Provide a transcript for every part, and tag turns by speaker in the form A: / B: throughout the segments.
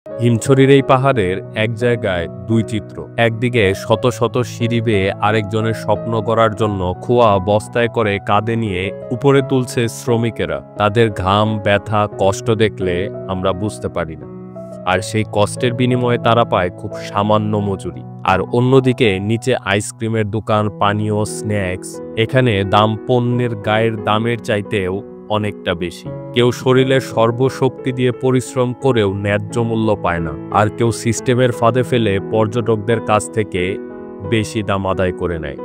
A: হিমছড়ির এই পাহাড়ের এক জায়গায় দুই চিত্র। একদিকে শত শত সিঁড়ি বেয়ে আরেকজনের স্বপ্ন গড়ার জন্য খোয়া বস্তায় করে কাঁধে নিয়ে উপরে তুলছে শ্রমিকেরা। তাদের ঘাম, ব্যথা, কষ্ট দেখলে আমরা বুঝতে পারি না, আর সেই কষ্টের বিনিময়ে তারা পায় খুব সামান্য মজুরি। আর অন্যদিকে নিচে আইসক্রিমের দোকান, পানীয়, স্ন্যাক্স, এখানে দাম পণ্যের গায়ের দামের চাইতেও অনেকটা বেশি। কেউ শরীরের সর্বশক্তি দিয়ে পরিশ্রম করেও ন্যায্য মূল্য পায় না, আর কেউ সিস্টেমের ফাঁদে ফেলে পর্যটকদের কাছ থেকে বেশি দাম আদায় করে নেয়।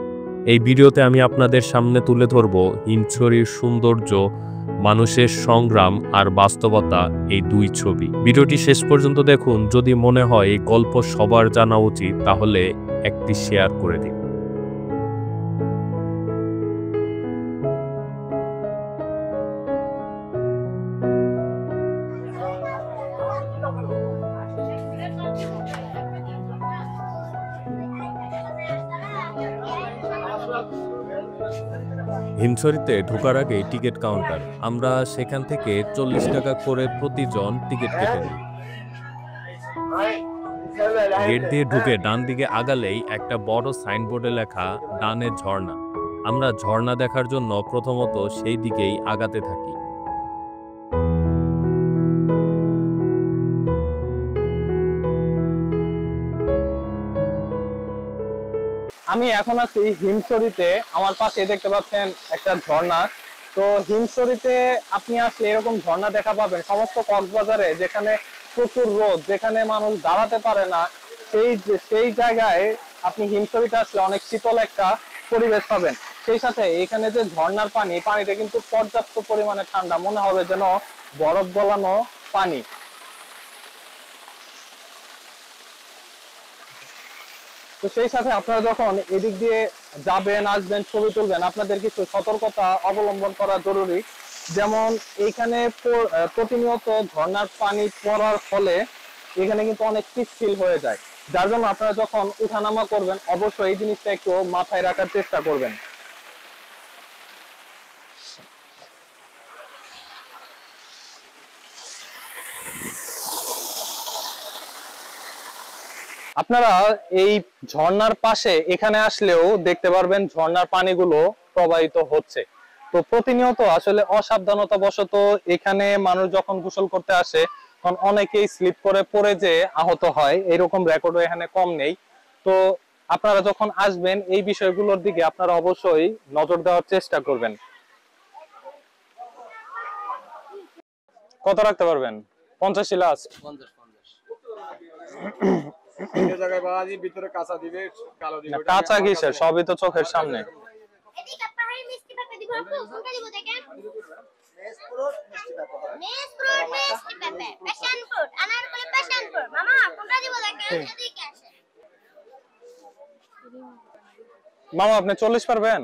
A: এই ভিডিওতে আমি আপনাদের সামনে তুলে ধরব হিমছড়ির সৌন্দর্য, মানুষের সংগ্রাম আর বাস্তবতা, এই দুই ছবি। ভিডিওটি শেষ পর্যন্ত দেখুন। যদি মনে হয় এই গল্প সবার জানা উচিত, তাহলে একটি শেয়ার করে দিন। হিমছড়িতে ঢোকার আগে টিকিট কাউন্টার। আমরা সেখান থেকে 40 টাকা করে প্রতিজন টিকিট কেটে নিই। গেট দিয়ে ঢুকে ডান দিকে আগালেই একটা বড় সাইনবোর্ডে লেখা ডানে ঝর্ণা। আমরা ঝর্ণা দেখার জন্য প্রথমত সেই দিকেই আগাতে থাকি।
B: আমি এখন আছি হিমছড়িতে। আমার পাশে দেখতে পাচ্ছেন একটা ঝর্ণা। তো হিমছড়িতে আপনি আসলে এরকম ঝর্ণা দেখা পাবেন। সমস্ত কক্সবাজারে যেখানে প্রচুর রোদ, যেখানে মানুষ দাঁড়াতে পারে না, সেই জায়গায় আপনি হিমছড়িতে আসলে অনেক শীতল একটা পরিবেশ পাবেন। সেই সাথে এখানে যে ঝর্ণার পানিটা কিন্তু পর্যাপ্ত পরিমাণে ঠান্ডা, মনে হবে যেন বরফ গলানো পানি। তো সেই সাথে আপনারা যখন এদিক দিয়ে যাবেন, আসবেন, ছবি তুলবেন, আপনাদের কিছু সতর্কতা অবলম্বন করা জরুরি। যেমন এইখানে প্রতিনিয়ত ঝর্ণার পানি পড়ার ফলে এখানে কিন্তু অনেক পিচ্ছিল হয়ে যায়, যার জন্য আপনারা যখন উঠানামা করবেন অবশ্যই এই জিনিসটা একটু মাথায় রাখার চেষ্টা করবেন। আপনারা এই ঝর্ণার পাশে এখানে আসলেও দেখতে পারবেন ঝর্ণার পানিগুলো প্রবাহিত হচ্ছে। তো প্রতিনিয়ত আসলে অসাবধানতা বশত এখানে মানুষ যখন গোসল করতে আসে তখন অনেকেই স্লিপ করে পড়ে যে আহত হয়, এরকম রেকর্ডও এখানে কম নেই। তো আপনারা যখন আসবেন এই বিষয়গুলোর দিকে আপনারা অবশ্যই নজর দেওয়ার চেষ্টা করবেন। কত রাখতে পারবেন? 50 লাস্ট। 50 কাঁচা কিসের, সবই তো চোখের সামনে। মামা আপনি 40 পারবেন?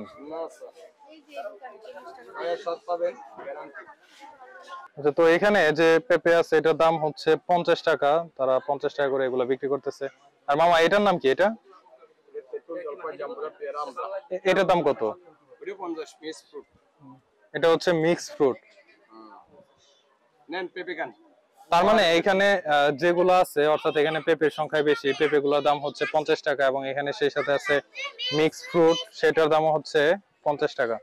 B: আচ্ছা, তো এখানে যে পেঁপে আছে এটার দাম হচ্ছে 50 টাকা। তারা 50 টাকা করে এগুলো বিক্রি করতেছে। আর মামা এটার নাম কি? এটার দাম কত? এটা হচ্ছে মিক্স ফ্রুট। তার মানে এখানে যেগুলো আছে, অর্থাৎ এখানে পেঁপের সংখ্যা বেশি, পেঁপেগুলোর দাম হচ্ছে 50 টাকা, এবং এখানে সেই সাথে আছে মিক্স ফ্রুট, সেটার দাম হচ্ছে 50 টাকা।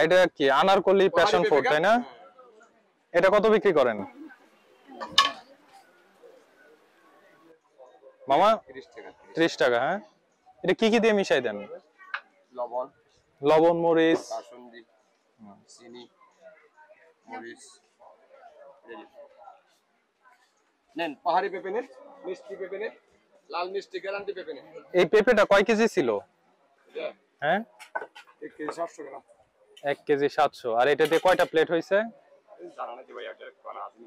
B: এটা কি আনারকলি প্যাশন ফ্রুট, তাই না? এটা কত বিক্রি করেন মামা? 30 টাকা। হ্যাঁ, এটা কি কি দিয়ে মিশাই দেন? লবণ, মরিচ, চিনি, মরিচ। নেন পাহাড়ি পেঁপে নেন, মিষ্টি পেঁপে নেন, লাল মিষ্টি গ্যারান্টি পেঁপে নেন। এই পেঁপেটা কয় কেজি ছিল? হ্যাঁ, 1 কেজি 700 গ্রাম। 1 কেজি 700। আর এটা দিয়ে কয়টা প্লেট হইছে? জানা নাই ভাই, এটা কোন আছে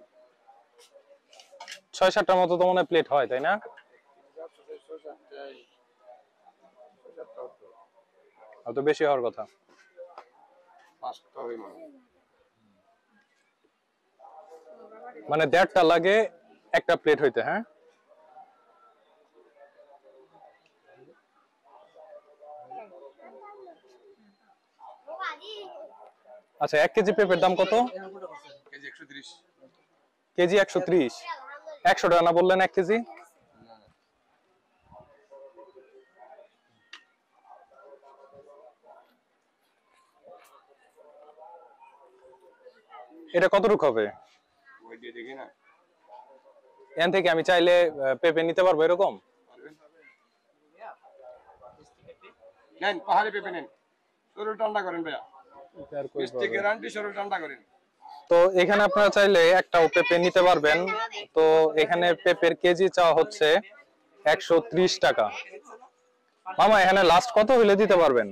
B: 6-7টার মতো তো মনে প্লেট হয়, তাই না? অত বেশি হওয়ার কথা। 5টা হই মানে 1.5টা লাগে একটা প্লেট হইতে। হ্যাঁ, আচ্ছা, 1 কেজি পেঁপের দাম কত?
C: কেজি 130।
B: কেজি 130। 100 টাকা না বললেন 1 কেজি? এটা কতটুকু হবে?
C: ওই দিয়ে দেখি না।
B: এখান থেকে আমি চাইলে পেঁপে নিতে পারবো এরকম?
C: নেন, পাহাড়ি পেঁপে নেন। শরীর ঠান্ডা করেন ভাইয়া। মিষ্টি গ্যারান্টি, শরীর ঠান্ডা করেন।
B: তো এখানে আপনারা চাইলে একটাও পেঁপে নিতে পারবেন। তো এখানে পেঁপের কেজি চাওয়া হচ্ছে 130 টাকা। মামা এখানে লাস্ট কত হইলে দিতে পারবেন?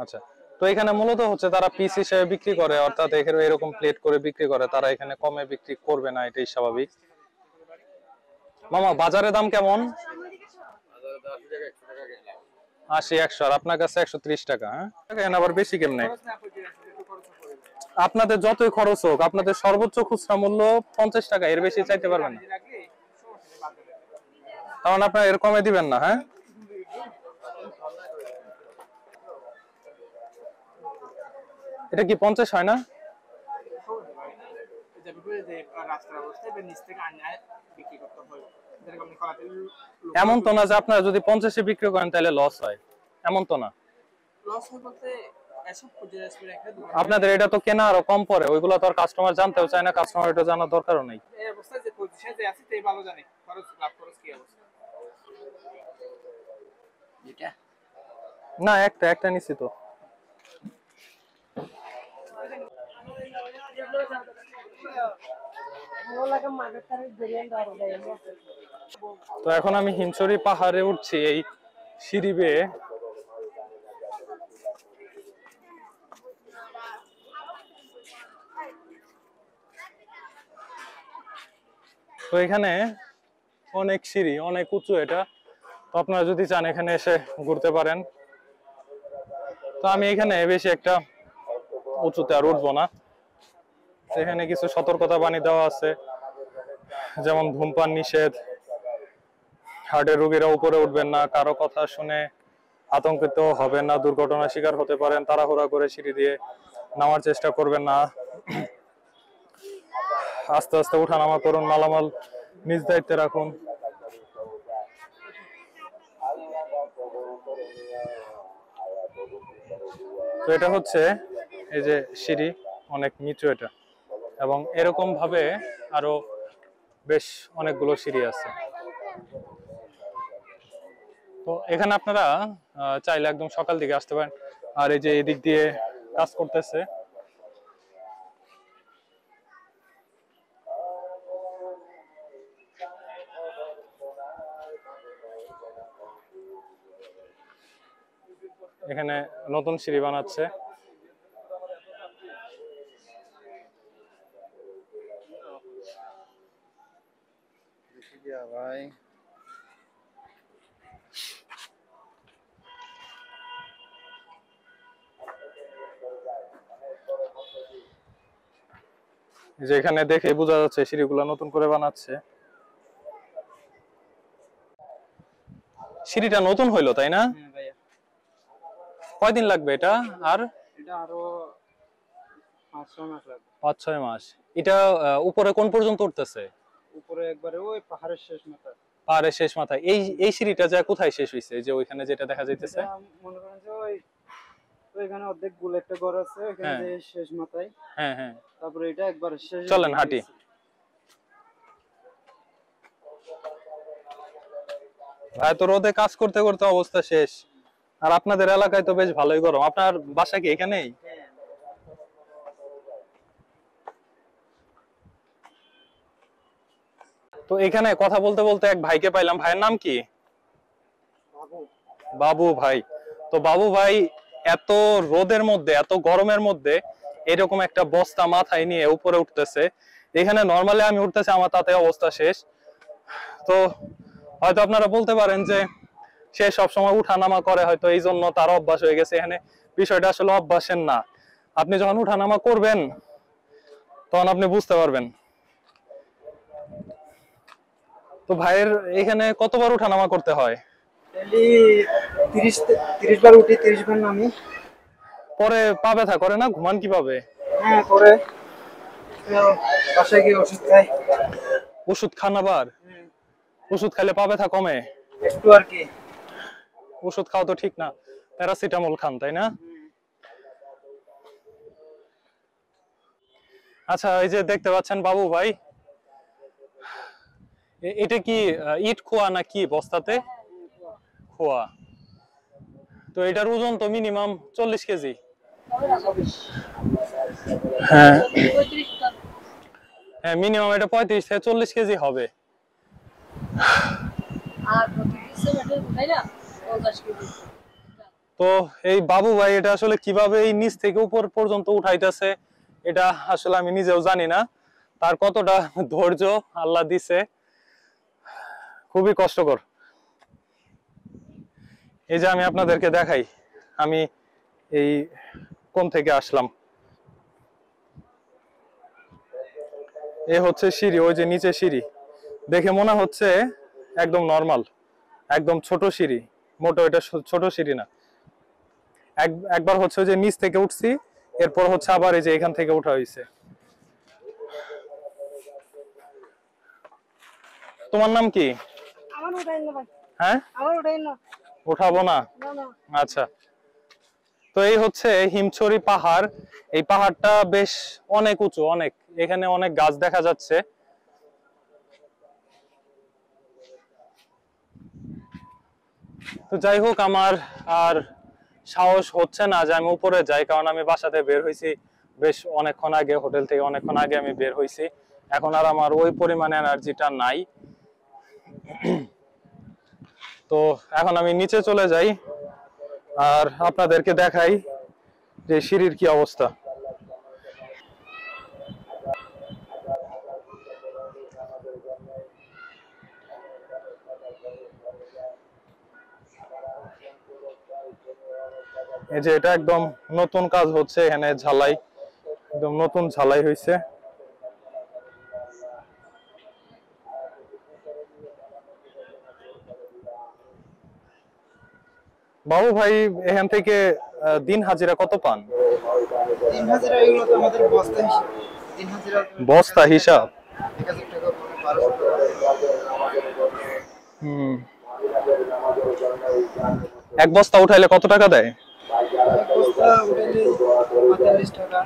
B: আচ্ছা, তো এখানে মূলত হচ্ছে তারা পিস হিসেবে বিক্রি করে, অর্থাৎ এখানে এরকম প্লেট করে বিক্রি করে, তারা এখানে কমে বিক্রি করবে না, এটাই স্বাভাবিক। মামা বাজারে দাম কেমন? 80 100, আর আপনার কাছে 130 টাকা। হ্যাঁ, এখানে আবার বেশি কেমনে? আপনাদের যতই খরচ হোক, আপনাদের সর্বোচ্চ খুচরা মূল্য 50 টাকা, এর বেশি চাইতে পারবেন না। তখন আপনারা এর কমে দিবেন না? হ্যাঁ, এটা কি 50 হয় না? এমন তো না যে আপনারা যদি 50-এ বিক্রি করেন তাহলে লস হয়, এমন তো না। আপনাদের এটা তো কেনা আরো কম পড়ে, ওইগুলো তো আর কাস্টমার জানতেও চায় না, কাস্টমার এটা জানার দরকারও নেই। না, একটা নিছি তো। তো এখন আমি হিমছড়ি পাহাড়ে উঠছি এই সিঁড়ি বেয়ে। তো এখানে অনেক সিঁড়ি, অনেক উঁচু এটা। তো আপনারা যদি চান এখানে এসে ঘুরতে পারেন। তো আমি এখানে বেশি একটা উঁচুতে আর উঠবো না। এখানে কিছু সতর্কতা বাণী দেওয়া আছে, যেমন ধূমপান নিষেধ, হার্টের রোগীরা উপরে উঠবেন না, কারো কথা শুনে আতঙ্কিত হবেন না, দুর্ঘটনার শিকার হতে পারেন, তাড়াহুড়া করে সিঁড়ি দিয়ে নামার চেষ্টা করবেন না, আস্তে আস্তে উঠানামা করুন, মালামাল নিজ দায়িত্বে রাখুন। তো এটা হচ্ছে এই যে সিঁড়ি, অনেক নিচু এটা, এবং এরকম ভাবে আরো বেশ অনেকগুলো সিঁড়ি আছে। তো এখানে আপনারা চাইলে একদম সকাল দিকে আসতে পারেন। আর এই যে এদিক দিয়ে কাজ করতেছে, এখানে নতুন সিঁড়ি বানাচ্ছে।
C: ভাই
B: যে এখানে দেখে বোঝা যাচ্ছে সিঁড়িগুলো নতুন করে বানাচ্ছে। সিঁড়িটা নতুন হইলো তাই না? কয়দিন লাগবে এটা? আর
D: এটা আরো 5-6 মাস লাগবে।
B: 5-6 মাস। এটা উপরে কোন পর্যন্ত উঠতেছে?
D: উপরে একবারে ওই পাহাড়ের শেষ মাথায়।
B: পাহাড়ের শেষ মাথায়। এই সিঁড়িটা যা কোথায় শেষ হইছে? যে ওইখানে যেটা দেখা যাইতেছে,
D: মনে করেন যে ওই এখানে অর্ধেক গোল একটা ঘর আছে, ওখানে যে শেষ মাথায়।
B: হ্যাঁ হ্যাঁ,
D: তারপরে এটা একবারে শেষ।
B: চলেন হাঁটি। ভাই তো রোদে কাজ করতে করতে অবস্থা শেষ। আর আপনাদের এলাকায় তো বেশ ভালোই গরম। আপনার বাসা কি এখানেই? তো এখানে কথা বলতে বলতে এক ভাইকে পাইলাম। ভাইয়ের নাম কি? বাবু ভাই। তো বাবু ভাই এত রোদের মধ্যে, এত গরমের মধ্যে এরকম একটা বস্তা মাথায় নিয়ে উপরে উঠতেছে। এখানে নরমালি আমি উঠতেছি, আমার তাতে অবস্থা শেষ। তো হয়তো আপনারা বলতে পারেন যে সে সবসময় উঠানামা করে, হয়তো এই জন্য তার অভ্যাস হয়ে গেছে। এখানে বিষয়টা আসলে অভ্যাসের না। আপনি যখন উঠানামা করবেন তখন আপনি বুঝতে পারবেন। তো ভাইয়ের এখানে কতবার উঠানামা করতে হয়?
D: ডেইলি 30 বার উঠি, 30 বার নামি।
B: পরে পা ব্যথা করে না? ঘুমান কিভাবে?
D: হ্যাঁ করে, বাসায় গিয়ে ওষুধ খাই।
B: ওষুধ খান আবার? ওষুধ খাইলে পা ব্যথা কমে?
D: একটু আর কি।
B: ওষুধ খাওয়া তো ঠিক না, প্যারাসিটামল খান তাই না? আচ্ছা, এই যে দেখতে পাচ্ছেন বাবু ভাই, এটা কি ইট খোয়া না কি বস্তাতে? খোয়া। তো এটার ওজন তো মিনিমাম 40 কেজি। হ্যাঁ হ্যাঁ, মিনিমাম এটা 35 থেকে 40 কেজি হবে। তো এই বাবু ভাই এটা আসলে কিভাবে এই নিচ থেকে উপর পর্যন্ত উঠাইতেছে এটা আসলে আমি নিজেও জানি না। তার কতটা ধৈর্য আল্লাহ দিছে, খুবই কষ্টকর। এই যে আমি আপনাদেরকে দেখাই, আমি এই কোণ থেকে আসলাম, এ হচ্ছে সিঁড়ি, ওই যে নিচে সিঁড়ি দেখে মনে হচ্ছে একদম নরমাল, একদম ছোট সিঁড়ি, মোটো এটা ছোট সিঁড়ি না। একবার হচ্ছে যে নিচ থেকে উঠছি, এরপর হচ্ছে আবার এই যে এখান থেকে উঠা হয়েছে। তোমার নাম কি?
E: আমার উঠাই না ভাই।
B: হ্যাঁ,
E: আমার উঠাই না।
B: উঠাবো না?
E: না না।
B: আচ্ছা, তো এই হচ্ছে হিমছড়ি পাহাড়। এই পাহাড়টা বেশ অনেক উঁচু, অনেক, এখানে অনেক গাছ দেখা যাচ্ছে। তো যাই হোক, আমার আর সাহস হচ্ছে না যে আমি উপরে যাই, কারণ আমি বাসাতে বের হয়েছি বেশ অনেকক্ষণ আগে, হোটেল থেকে অনেকক্ষণ আগে আমি বের হয়েছি। এখন আর আমার ওই পরিমাণে এনার্জিটা নাই। তো এখন আমি নিচে চলে যাই আর আপনাদেরকে দেখাই যে সিঁড়ির কি অবস্থা। এই যে এটা একদম নতুন কাজ হচ্ছে এখানে, ঝালাই, একদম নতুন ঝালাই হয়েছে। বাবু ভাই, এখান থেকে দিন হাজিরা কত পান?
D: দিন হাজিরা এগুলো তো আমাদের বস্তা হিসাব। দিন হাজিরা
B: বস্তা হিসাব?
D: 1000 টাকা, 1200 টাকা।
B: হুম, এক বস্তা উঠাইলে কত টাকা দেয়?
D: এক বস্তা উঠাইলে 45 টাকা।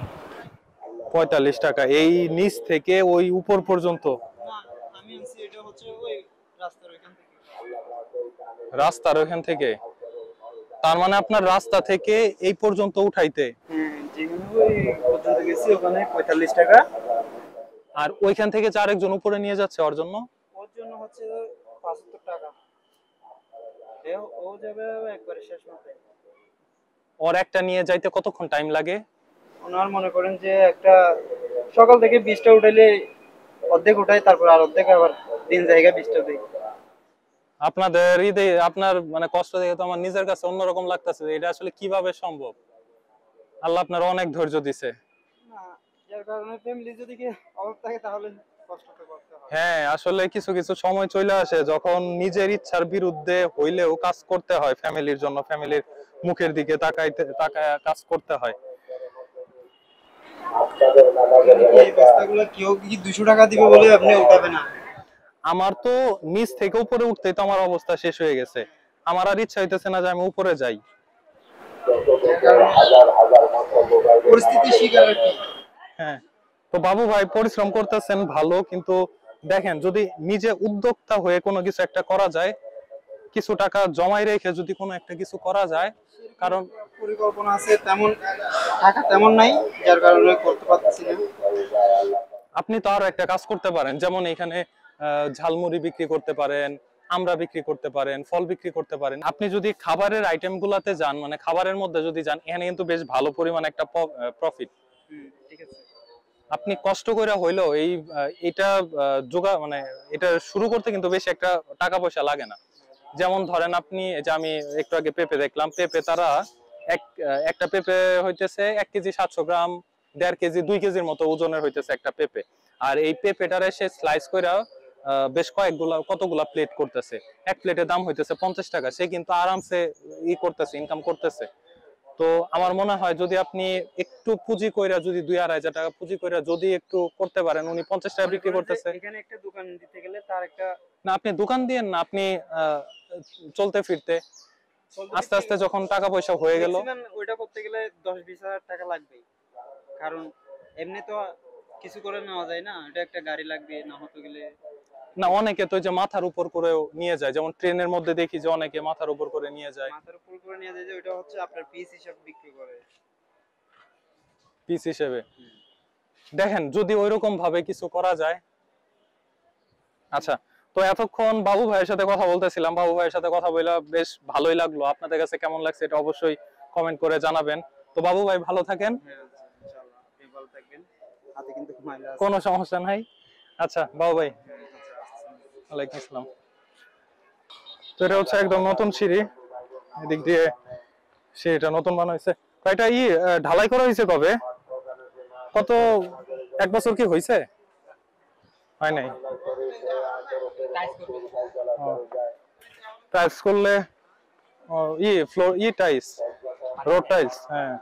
B: 45 টাকা এই নিচ থেকে ওই উপর পর্যন্ত?
D: না, আমি আনছি এটা হচ্ছে ওই রাস্তার ওইখান থেকে।
B: রাস্তার ওইখান থেকে? তার মানে আপনার রাস্তা থেকে এই পর্যন্ত উঠাইতে?
D: যেখানে ওই পর্যন্ত গেছি ওখানে 45 টাকা।
B: আর ওইখান থেকে যে আরেকজন উপরে নিয়ে যাচ্ছে ওর জন্য?
D: ওর জন্য হচ্ছে 75 টাকা। ও যাবে একবারে শেষ মাথায়।
B: ওর একটা নিয়ে যাইতে কতক্ষণ টাইম লাগে?
D: ওনার মনে করেন যে একটা সকাল থেকে 20টা উঠাইলে অর্ধেক উঠাই, তারপর আর অর্ধেক আবার দিন জায়গা 20টা দেই।
B: আপনাদের ঈদে আপনার মানে কষ্ট দেখে তো আমার নিজের কাছে অন্যরকম লাগতেছে, এটা আসলে কিভাবে সম্ভব? আল্লাহ আপনার অনেক ধৈর্য দিছে।
D: না, যার কারণে ফ্যামিলি যদি কি অভাব থাকে তাহলে কষ্ট তো করতে হয়।
B: হ্যাঁ, আসলে কিছু কিছু সময় চলে আসে যখন নিজের ইচ্ছার বিরুদ্ধে হইলেও কাজ করতে হয় ফ্যামিলির জন্য, ফ্যামিলির মুখের দিকে তাকায় কাজ করতে হয়।
D: এই বস্তাগুলো কেউ কি 200 টাকা দিবে বলে আপনি উঠাবে না?
B: আমার তো নিচ থেকে উপরে উঠতেই তো আমার অবস্থা শেষ হয়ে গেছে, আমার আর ইচ্ছা হইতেছে না যে আমি উপরে যাই।
D: পরিস্থিতি শিকার আর কি।
B: হ্যাঁ, তো বাবু ভাই পরিশ্রম করতেছেন ভালো, কিন্তু দেখেন যদি নিজে উদ্যোক্তা হয়ে কোনো কিছু একটা করা যায়, কিছু টাকা জমাই রেখে যদি কোনো একটা কিছু করা যায়, কারণ
D: পরিকল্পনা আছে, তেমন টাকা তেমন নাই, যার কারণে করতে পারতেছি না।
B: আপনি তো আরো একটা কাজ করতে পারেন, যেমন এখানে ঝালমুড়ি বিক্রি করতে পারেন, আমরা বিক্রি করতে পারেন, ফল বিক্রি করতে পারেন। আপনি যদি খাবারের আইটেম গুলাতে যান, মানে খাবারের মধ্যে যদি যান, এখানে কিন্তু বেশ ভালো পরিমাণ একটা প্রফিট।
D: ঠিক আছে।
B: আপনি কষ্ট করে হইলেও এটা মানে এটা শুরু করতে কিন্তু বেশি একটা টাকা পয়সা লাগে না। যেমন ধরেন আপনি, যে আমি একটু আগে পেঁপে দেখলাম, পেঁপে তারা একটা পেঁপে হইতেছে 1 কেজি 700 গ্রাম, 1.5 কেজি 2 কেজির মতো ওজনের হইতেছে একটা পেঁপে। আর এই পেঁপেটারে সে স্লাইস করে বেশ কতগুলা প্লেট করতেছে, এক প্লেটের দাম হইতেছে 50 টাকা। সে কিন্তু আরামসে করতেছে, ইনকাম করতেছে। তো আমার মনে হয় যদি আপনি একটু পুঁজি কইরা, যদি 2-2.5 টাকা পুঁজি কইরা যদি একটু করতে পারেন, উনি 50 টাকা বিক্রি করতেছে।
D: এখানে একটা দোকান দিতে গেলে তার একটা,
B: না আপনি দোকান দিয়েন না, আপনি চলতে ফিরতে আস্তে আস্তে যখন টাকা পয়সা হয়ে গেল,
D: ওইটা করতে গেলে 10-20 হাজার টাকা লাগবেই। কারণ এমনি তো কিছু করে নেওয়া যায় না, এটা একটা গাড়ি লাগবে না হতে গেলে।
B: না অনেকে তো যে মাথার উপর করে নিয়ে যায়, যেমন ট্রেনের মধ্যে দেখি যে অনেকে মাথার উপর করে নিয়ে যায়।
D: মাথার উপর করে নিয়ে যায় যে ওইটা হচ্ছে আপনার পিস হিসাবে বিক্রি করে,
B: পিস হিসেবে। দেখেন যদি ওইরকম ভাবে কিছু করা যায়। আচ্ছা, তো এতক্ষণ বাবু ভাইয়ের সাথে কথা বলতেছিলাম, বাবু ভাইয়ের সাথে কথা বলে বেশ ভালোই লাগলো। আপনাদের কাছে কেমন লাগছে এটা অবশ্যই কমেন্ট করে জানাবেন। তো বাবু ভাই ভালো থাকেন।
D: ইনশাআল্লাহ আপনি ভালো থাকবেন। হাতে কিন্তু মাইলা আছে,
B: কোনো সমস্যা নাই। আচ্ছা বাবু ভাই, ওয়ালাইকুম আসসালাম। তো এটা হচ্ছে একদম নতুন সিঁড়ি, এদিক দিয়ে সিঁড়িটা নতুন বানাইছে। এটা ঢালাই করা হয়েছে কবে? কত 1 বছর কি হয়েছে? হয় নাই। টাইলস করলে ফ্লোর টাইলস, রোড টাইলস। হ্যাঁ,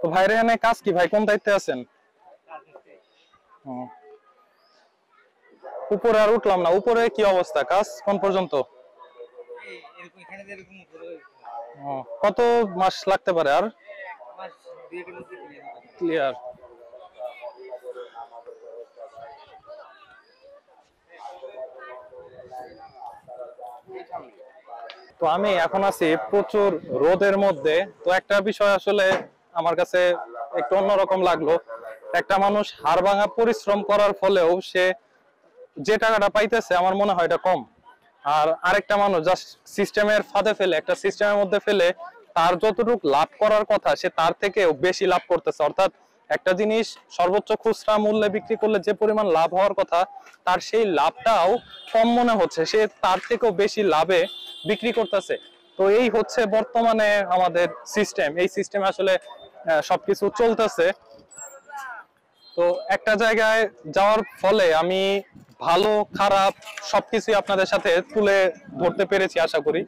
B: তো ভাইরে এখানে কাজ কি ভাই, কোন দায়িত্বে আছেন? উপরে আর উঠলাম না, উপরে কি অবস্থা, কাজ কোন পর্যন্ত? কত মাস লাগতে পারে আর ক্লিয়ার? তো আমি এখন আছি প্রচুর রোদের মধ্যে। তো একটা বিষয় আসলে আমার কাছে একটু অন্যরকম লাগলো, একটা মানুষ হাড়ভাঙা পরিশ্রম করার ফলেও সে যে টাকাটা পাইতেছে আমার মনে হয় এটা কম। আর আরেকটা মানুষ জাস্ট সিস্টেমের ফাঁদে ফেলে, একটা সিস্টেমের মধ্যে ফেলে তার যতটুকু লাভ করার কথা সে তার থেকেও বেশি লাভ করতেছে। অর্থাৎ একটা জিনিস সর্বোচ্চ খুচরা মূল্যে বিক্রি করলে যে পরিমাণ লাভ হওয়ার কথা, তার সেই লাভটাও কম মনে হচ্ছে, সে তার থেকেও বেশি লাভে বিক্রি করতেছে। তো এই হচ্ছে বর্তমানে আমাদের সিস্টেম। এই সিস্টেমে আসলে সবকিছু চলতেছে। তো একটা জায়গায় যাওয়ার ফলে আমি ভালো খারাপ সবকিছু আপনাদের সাথে তুলে ধরতে পেরেছি আশা করি।